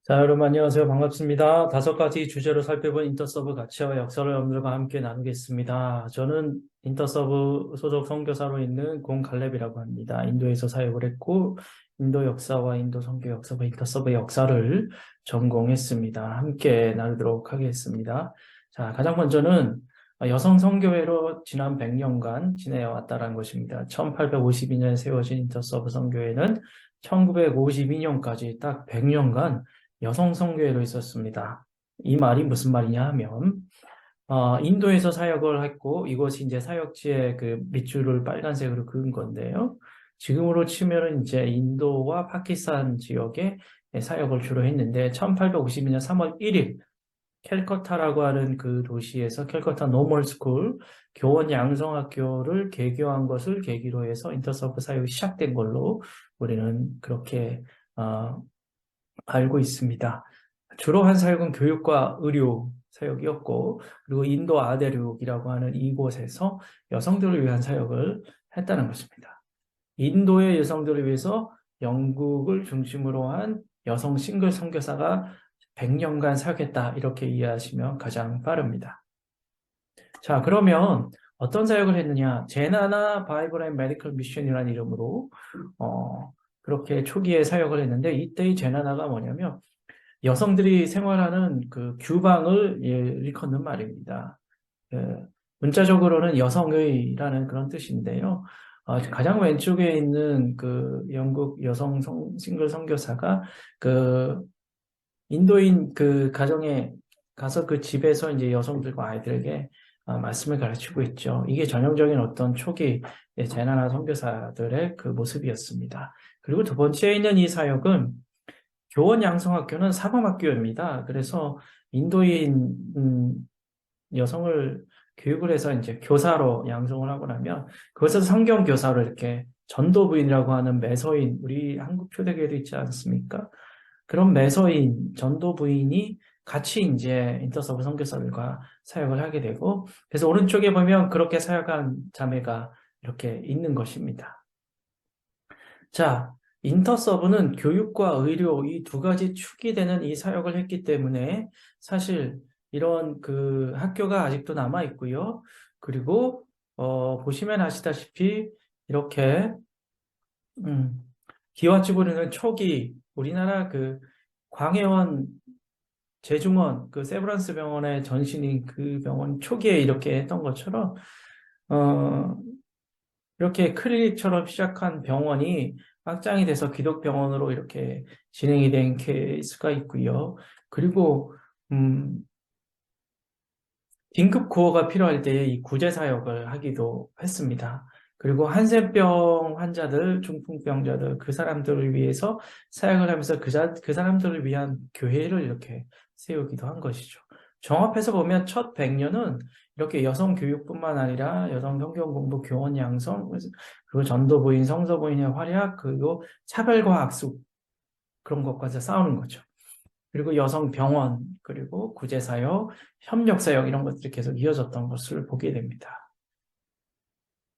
자, 여러분 안녕하세요. 반갑습니다. 5가지 주제로 살펴본 인터서브 가치와 역사를 여러분들과 함께 나누겠습니다. 저는 인터서브 소속 선교사로 있는 공갈렙이라고 합니다. 인도에서 사역을 했고 인도 역사와 인도 선교 역사와 인터서브 역사를 전공했습니다. 함께 나누도록 하겠습니다. 자, 가장 먼저는 여성 선교회로 지난 100년간 지내왔다는 것입니다. 1852년에 세워진 인터서브 선교회는 1952년까지 딱 100년간 여성 선교회로 있었습니다. 이 말이 무슨 말이냐 하면 인도에서 사역을 했고 이것이 이제 사역지의 그 밑줄을 빨간색으로 그은 건데요. 지금으로 치면은 이제 인도와 파키스탄 지역에 사역을 주로 했는데 1852년 3월 1일 캘커타라고 하는 그 도시에서 캘커타 노멀 스쿨 교원 양성학교를 개교한 것을 계기로 해서 인터서브 사역이 시작된 걸로 우리는 그렇게 알고 있습니다. 주로 한 사역은 교육과 의료 사역이었고, 그리고 인도 아대륙이라고 하는 이곳에서 여성들을 위한 사역을 했다는 것입니다. 인도의 여성들을 위해서 영국을 중심으로 한 여성 싱글 선교사가 100년간 사역했다. 이렇게 이해하시면 가장 빠릅니다. 자, 그러면 어떤 사역을 했느냐? 제나나 바이블 앤 메디컬 미션이라는 이름으로 그렇게 초기에 사역을 했는데 이때의 제나나가 뭐냐면 여성들이 생활하는 그 규방을 일컫는 말입니다. 문자적으로는 여성의라는 그런 뜻인데요. 가장 왼쪽에 있는 그 영국 여성 싱글 선교사가 그 인도인 그 가정에 가서 그 집에서 이제 여성들과 아이들에게 말씀을 가르치고 있죠. 이게 전형적인 어떤 초기 제나나 선교사들의 그 모습이었습니다. 그리고 두 번째에 있는 이 사역은 교원 양성학교는 사범학교입니다. 그래서 인도인 여성을 교육을 해서 이제 교사로 양성을 하고 나면 그것에서 성경 교사로 이렇게 전도부인이라고 하는 매서인 우리 한국 초대교회도 있지 않습니까? 그런 매서인 전도부인이 같이 이제 인터서브 선교사들과 사역을 하게 되고 그래서 오른쪽에 보면 그렇게 사역한 자매가 이렇게 있는 것입니다. 자, 인터서브는 교육과 의료 이 두 가지 축이 되는 이 사역을 했기 때문에 사실 이런 그 학교가 아직도 남아 있고요. 그리고 보시면 아시다시피 이렇게 음, 기와집으로는 초기 우리나라 그 광해원 제중원 그 세브란스 병원의 전신인 그 병원 초기에 이렇게 했던 것처럼 어, 이렇게 클리닉처럼 시작한 병원이 확장이 돼서 기독병원으로 이렇게 진행이 된 케이스가 있고요. 그리고 긴급 구호가 필요할 때 이 구제 사역을 하기도 했습니다. 그리고 한센병 환자들, 중풍병자들 그 사람들을 위해서 사역을 하면서 그 사람들을 위한 교회를 이렇게 세우기도 한 것이죠. 종합해서 보면 첫 100년은 이렇게 여성 교육뿐만 아니라 여성 성경 공부, 교원 양성, 그리고 전도부인, 성서부인의 활약, 그리고 차별과 악수 그런 것까지 싸우는 거죠. 그리고 여성 병원, 그리고 구제사역, 협력사역 이런 것들이 계속 이어졌던 것을 보게 됩니다.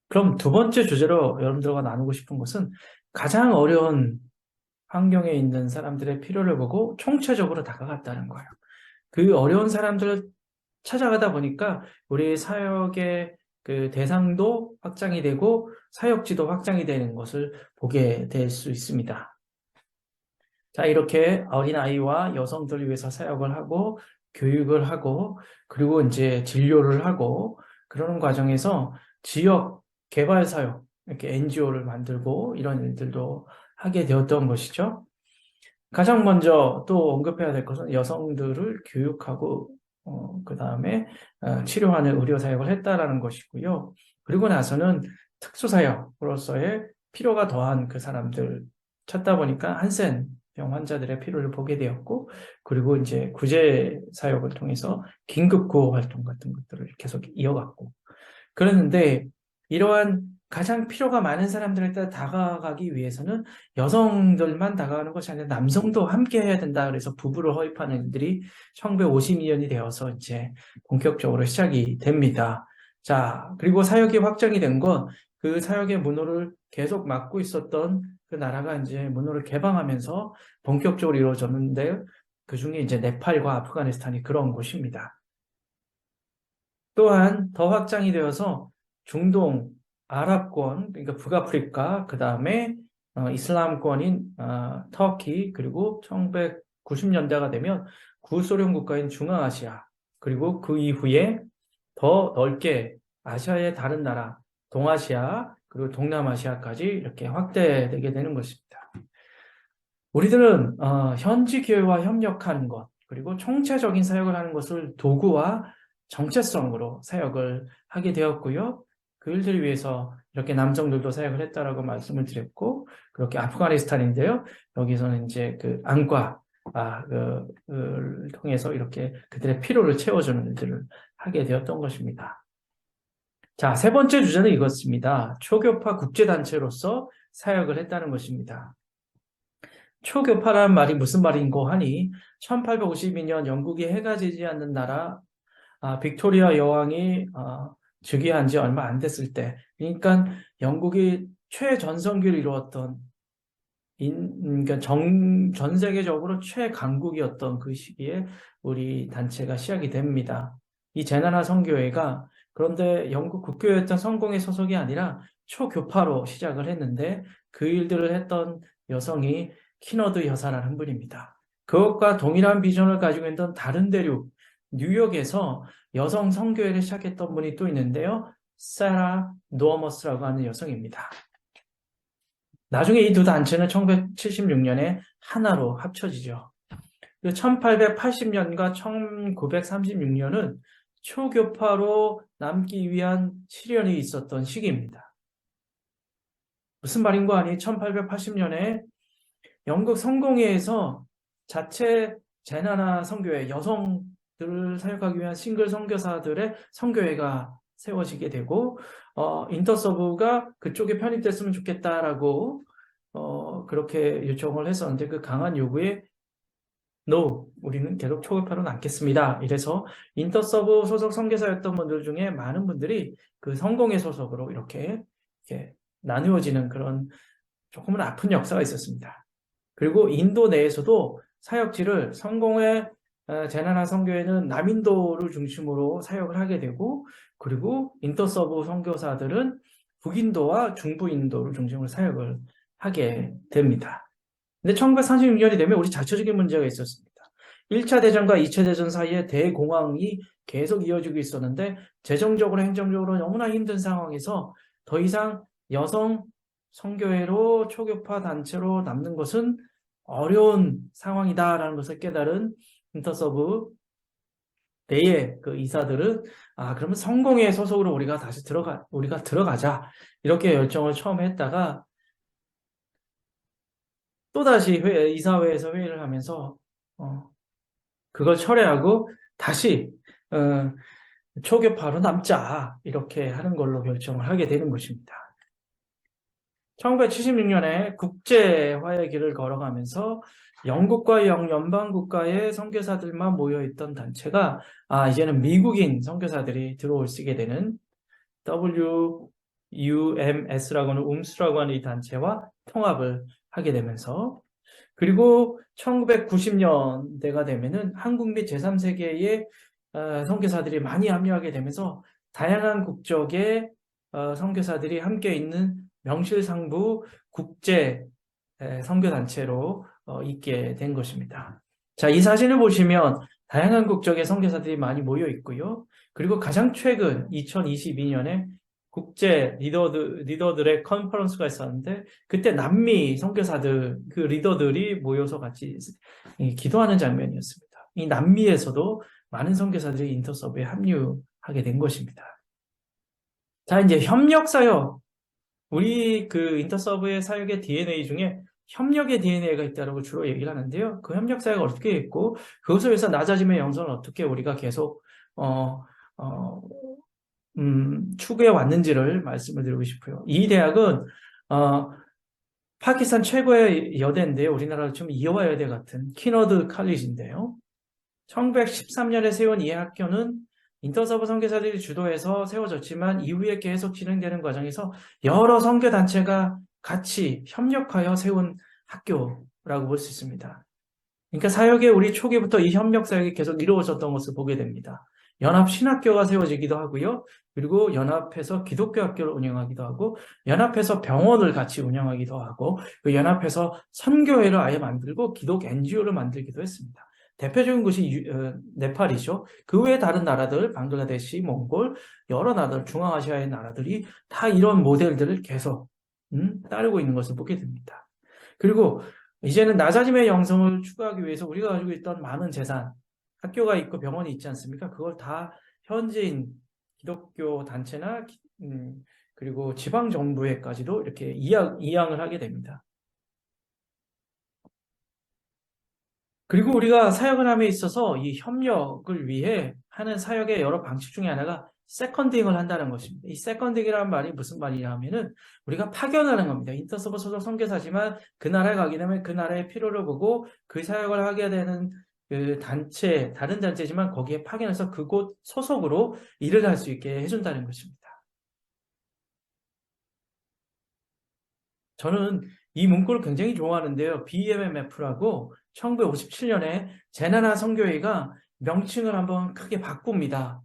그럼 두 번째 주제로 여러분들과 나누고 싶은 것은 가장 어려운 환경에 있는 사람들의 필요를 보고 총체적으로 다가갔다는 거예요. 그 어려운 사람들을 찾아가다 보니까 우리 사역의 그 대상도 확장이 되고 사역지도 확장이 되는 것을 보게 될 수 있습니다. 자, 이렇게 어린아이와 여성들을 위해서 사역을 하고, 교육을 하고, 그리고 이제 진료를 하고, 그러는 과정에서 지역 개발 사역, 이렇게 NGO를 만들고, 이런 일들도 하게 되었던 것이죠. 가장 먼저 또 언급해야 될 것은 여성들을 교육하고, 그 다음에 치료하는 의료 사역을 했다라는 것이고요. 그리고 나서는 특수사역으로서의 필요가 더한 그 사람들 찾다 보니까 한센 병 환자들의 필요를 보게 되었고, 그리고 이제 구제 사역을 통해서 긴급 구호 활동 같은 것들을 계속 이어갔고, 그랬는데 이러한 가장 필요가 많은 사람들한테 다가가기 위해서는 여성들만 다가가는 것이 아니라 남성도 함께 해야 된다. 그래서 부부를 허입하는 일들이 1952년이 되어서 이제 본격적으로 시작이 됩니다. 자, 그리고 사역이 확정이 된 건 그 사역의 문호를 계속 막고 있었던 그 나라가 이제 문호를 개방하면서 본격적으로 이루어졌는데 그 중에 이제 네팔과 아프가니스탄이 그런 곳입니다. 또한 더 확장이 되어서 중동, 아랍권, 그러니까 북아프리카, 그 다음에 이슬람권인 터키, 그리고 1990년대가 되면 구소련 국가인 중앙아시아, 그리고 그 이후에 더 넓게 아시아의 다른 나라, 동아시아, 그리고 동남아시아까지 이렇게 확대되게 되는 것입니다. 우리들은 현지 교회와 협력하는 것, 그리고 총체적인 사역을 하는 것을 도구와 정체성으로 사역을 하게 되었고요. 그 일들을 위해서 이렇게 남성들도 사역을 했다라고 말씀을 드렸고, 그렇게 아프가니스탄인데요. 여기서는 이제 그 안과 를 통해서 이렇게 그들의 필요를 채워주는 일들을 하게 되었던 것입니다. 자, 세 번째 주제는 이것입니다. 초교파 국제단체로서 사역을 했다는 것입니다. 초교파라는 말이 무슨 말인고 하니 1852년 영국이 해가 지지 않는 나라 빅토리아 여왕이 즉위한 지 얼마 안 됐을 때, 그러니까 영국이 최전성기를 이루었던 그러니까 전 세계적으로 최강국이었던 그 시기에 우리 단체가 시작이 됩니다. 이 제나나 선교회가 그런데 영국 국교였던 성공의 소속이 아니라 초교파로 시작을 했는데 그 일들을 했던 여성이 키너드 여사라는 분입니다. 그것과 동일한 비전을 가지고 있던 다른 대륙 뉴욕에서 여성 선교회를 시작했던 분이 또 있는데요. 사라 노어머스라고 하는 여성입니다. 나중에 이 두 단체는 1976년에 하나로 합쳐지죠. 1880년과 1936년은 초교파로 남기 위한 시련이 있었던 시기입니다. 무슨 말인고 하니 1880년에 영국 성공회에서 자체 제나나 선교회, 여성들을 사역하기 위한 싱글 선교사들의 선교회가 세워지게 되고 인터서브가 그쪽에 편입됐으면 좋겠다라고 그렇게 요청을 했었는데 그 강한 요구에 No, 우리는 계속 초급파로 남겠습니다. 이래서 인터서브 소속 선교사였던 분들 중에 많은 분들이 그 성공회 소속으로 이렇게 나누어지는 그런 조금은 아픈 역사가 있었습니다. 그리고 인도 내에서도 사역지를 성공회 제나나 선교회는 남인도를 중심으로 사역을 하게 되고 그리고 인터서브 선교사들은 북인도와 중부인도를 중심으로 사역을 하게 됩니다. 근데 1936년이 되면 우리 자체적인 문제가 있었습니다. 1차 대전과 2차 대전 사이에 대공황이 계속 이어지고 있었는데 재정적으로 행정적으로 너무나 힘든 상황에서 더 이상 여성 선교회로 초교파 단체로 남는 것은 어려운 상황이다라는 것을 깨달은 인터서브 내의 그 이사들은 그러면 성공회 소속으로 우리가 들어가자 이렇게 열정을 처음 했다가 또다시 이사회에서 회의를 하면서 그걸 철회하고 다시 초교파로 남자 이렇게 하는 걸로 결정을 하게 되는 것입니다. 1976년에 국제화의 길을 걸어가면서 영국과 연방국가의 선교사들만 모여있던 단체가 이제는 미국인 선교사들이 들어올 수 있게 되는 WUMS라고 하는 움스라고 하는 이 단체와 통합을 하게 되면서 그리고 1990년대가 되면은 한국 및 제3세계의 선교사들이 많이 합류하게 되면서 다양한 국적의 선교사들이 함께 있는 명실상부 국제 선교단체로 있게 된 것입니다. 자, 이 사진을 보시면 다양한 국적의 선교사들이 많이 모여 있고요. 그리고 가장 최근 2022년에 국제 리더들의 컨퍼런스가 있었는데 그때 남미 선교사들 그 리더들이 모여서 같이 기도하는 장면이었습니다. 이 남미에서도 많은 선교사들이 인터서브에 합류하게 된 것입니다. 자, 이제 협력 사역. 우리 그 인터서브의 사역의 DNA 중에 협력의 DNA가 있다고 주로 얘기를 하는데요. 그 협력 사역을 어떻게 했고 그것을 위해서 낮아짐의 영성을 어떻게 우리가 계속 추구해 왔는지를 말씀을 드리고 싶어요. 이 대학은 어, 파키스탄 최고의 여대인데요. 우리나라로 치면 이어와 여대 같은 키너드 칼리지인데요. 1913년에 세운 이 학교는 인터서브 선교사들이 주도해서 세워졌지만 이후에 계속 진행되는 과정에서 여러 선교 단체가 같이 협력하여 세운 학교라고 볼 수 있습니다. 그러니까 사역에 우리 초기부터 이 협력 사역이 계속 이루어졌던 것을 보게 됩니다. 연합 신학교가 세워지기도 하고요. 그리고 연합해서 기독교 학교를 운영하기도 하고, 연합해서 병원을 같이 운영하기도 하고, 그 연합해서 선교회를 아예 만들고 기독 NGO를 만들기도 했습니다. 대표적인 곳이 네팔이죠. 그 외에 다른 나라들, 방글라데시, 몽골, 여러 나라들, 중앙아시아의 나라들이 다 이런 모델들을 계속 따르고 있는 것을 보게 됩니다. 그리고 이제는 낮아짐의 영성을 추구하기 위해서 우리가 가지고 있던 많은 재산, 학교가 있고 병원이 있지 않습니까? 그걸 다 현지인 기독교 단체나 그리고 지방 정부에까지도 이렇게 이양을 하게 됩니다. 그리고 우리가 사역을 함에 있어서 이 협력을 위해 하는 사역의 여러 방식 중에 하나가 세컨딩을 한다는 것입니다. 이 세컨딩이라는 말이 무슨 말이냐 하면은 우리가 파견하는 겁니다. 인터서버 소속 선교사지만 그 나라에 가게 되면 그 나라의 필요를 보고 그 사역을 하게 되는 그 단체, 다른 단체지만 거기에 파견해서 그곳 소속으로 일을 할 수 있게 해준다는 것입니다. 저는 이 문구를 굉장히 좋아하는데요. BMMF라고 1957년에 제나나 선교회가 명칭을 한번 크게 바꿉니다.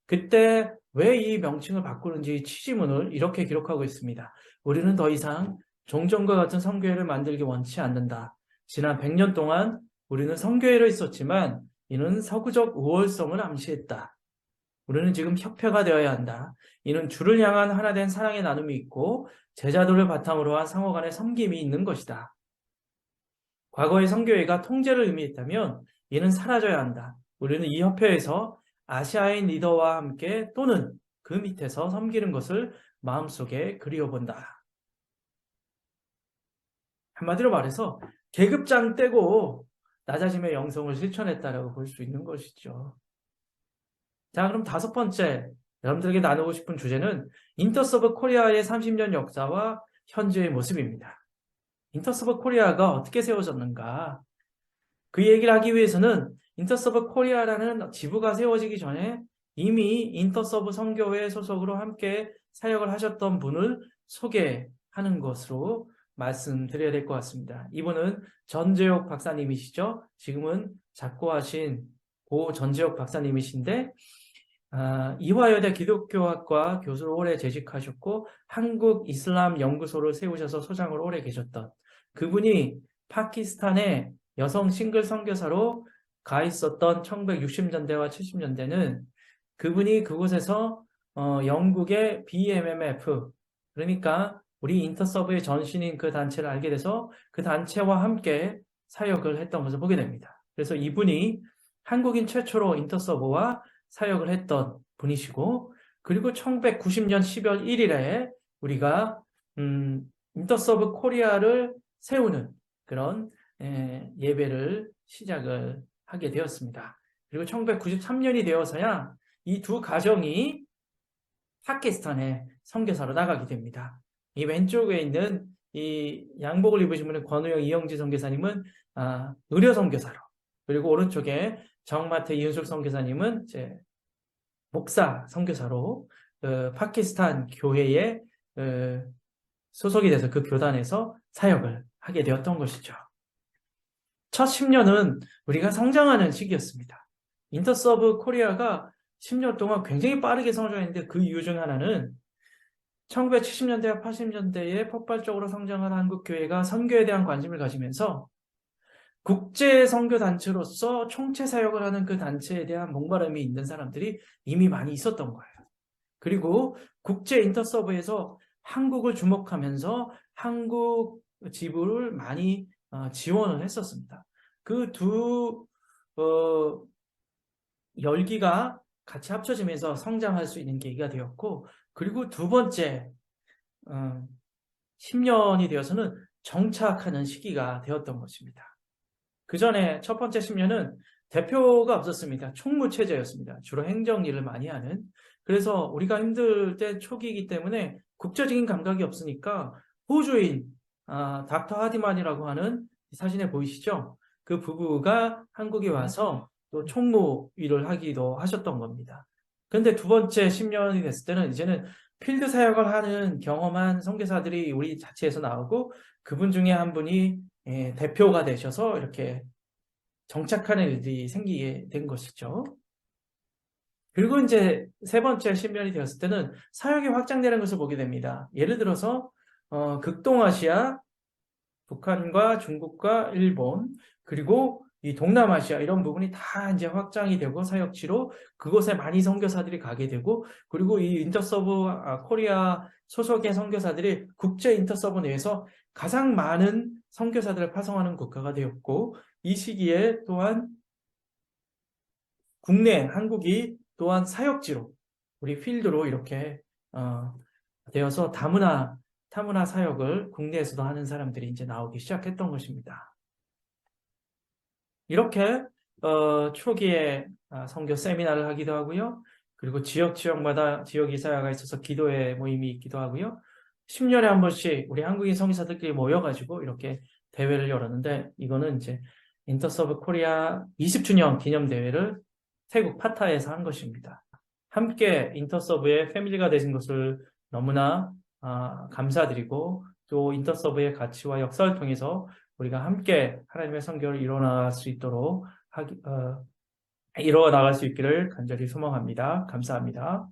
그때 왜 이 명칭을 바꾸는지 취지문을 이렇게 기록하고 있습니다. 우리는 더 이상 종전과 같은 선교회를 만들기 원치 않는다. 지난 100년 동안 우리는 선교회로 있었지만 이는 서구적 우월성을 암시했다. 우리는 지금 협회가 되어야 한다. 이는 주를 향한 하나된 사랑의 나눔이 있고 제자들을 바탕으로 한 상호 간의 섬김이 있는 것이다. 과거의 선교회가 통제를 의미했다면 이는 사라져야 한다. 우리는 이 협회에서 아시아인 리더와 함께 또는 그 밑에서 섬기는 것을 마음속에 그리워본다. 한마디로 말해서 계급장 떼고 낮아짐의 영성을 실천했다라고 볼 수 있는 것이죠. 자, 그럼 다섯 번째 여러분들에게 나누고 싶은 주제는 인터서브 코리아의 30년 역사와 현재의 모습입니다. 인터서브 코리아가 어떻게 세워졌는가? 그 얘기를 하기 위해서는 인터서브 코리아라는 지부가 세워지기 전에 이미 인터서브 선교회 소속으로 함께 사역을 하셨던 분을 소개하는 것으로 말씀드려야 될 것 같습니다. 이분은 전재옥 박사님이시죠. 지금은 작고하신 고 전재옥 박사님이신데 이화여대 기독교학과 교수로 오래 재직하셨고 한국 이슬람 연구소를 세우셔서 소장을 오래 계셨던 그분이 파키스탄의 여성 싱글 선교사로 가 있었던 1960년대와 70년대는 그분이 그곳에서 영국의 BMMF 그러니까 우리 인터서브의 전신인 그 단체를 알게 돼서 그 단체와 함께 사역을 했던 것을 보게 됩니다. 그래서 이분이 한국인 최초로 인터서브와 사역을 했던 분이시고 그리고 1990년 10월 1일에 우리가 인터서브 코리아를 세우는 그런 예배를 시작을 하게 되었습니다. 그리고 1993년이 되어서야 이 두 가정이 파키스탄에 선교사로 나가게 됩니다. 이 왼쪽에 있는 이 양복을 입으신 분은 권우영 이영지 선교사님은 의료 선교사로 그리고 오른쪽에 정마태 이윤숙 선교사님은 이제 목사 선교사로 파키스탄 교회에 소속이 돼서 그 교단에서 사역을 하게 되었던 것이죠. 첫 10년은 우리가 성장하는 시기였습니다. 인터서브 코리아가 10년 동안 굉장히 빠르게 성장했는데 그 이유 중 하나는 1970년대와 80년대에 폭발적으로 성장한 한국교회가 선교에 대한 관심을 가지면서 국제 선교 단체로서 총체 사역을 하는 그 단체에 대한 목마름이 있는 사람들이 이미 많이 있었던 거예요. 그리고 국제 인터서브에서 한국을 주목하면서 한국 지부를 많이 지원을 했었습니다. 그 두 열기가 같이 합쳐지면서 성장할 수 있는 계기가 되었고 그리고 두 번째 10년이 되어서는 정착하는 시기가 되었던 것입니다. 그 전에 첫 번째 10년은 대표가 없었습니다. 총무체제였습니다. 주로 행정 일을 많이 하는. 그래서 우리가 힘들 때 초기이기 때문에 국제적인 감각이 없으니까 호주인 닥터 하디만이라고 하는 사진에 보이시죠? 그 부부가 한국에 와서 또 총무 일을 하기도 하셨던 겁니다. 근데 두 번째 10년이 됐을 때는 이제는 필드 사역을 하는 경험한 선교사들이 우리 자체에서 나오고 그분 중에 한 분이 대표가 되셔서 이렇게 정착하는 일들이 생기게 된 것이죠. 그리고 이제 세 번째 10년이 되었을 때는 사역이 확장되는 것을 보게 됩니다. 예를 들어서 극동아시아, 북한과 중국과 일본, 그리고 이 동남아시아 이런 부분이 다 이제 확장이 되고 사역지로 그곳에 많이 선교사들이 가게 되고, 그리고 이 인터서브 코리아 소속의 선교사들이 국제 인터서브 내에서 가장 많은 선교사들을 파송하는 국가가 되었고, 이 시기에 또한 국내 한국이 또한 사역지로 우리 필드로 이렇게 되어서 타문화 사역을 국내에서도 하는 사람들이 이제 나오기 시작했던 것입니다. 이렇게 초기에 선교 세미나를 하기도 하고요. 그리고 지역마다 지역 이사회가 있어서 기도회 모임이 있기도 하고요. 10년에 한 번씩 우리 한국인 선교사들끼리 모여가지고 이렇게 대회를 열었는데, 이거는 이제 인터서브 코리아 20주년 기념 대회를 태국 파타야에서 한 것입니다. 함께 인터서브의 패밀리가 되신 것을 너무나 감사드리고, 또 인터서브의 가치와 역사를 통해서 우리가 함께 하나님의 선교를 이뤄나갈 수 있도록 이뤄나갈 수 있기를 간절히 소망합니다. 감사합니다.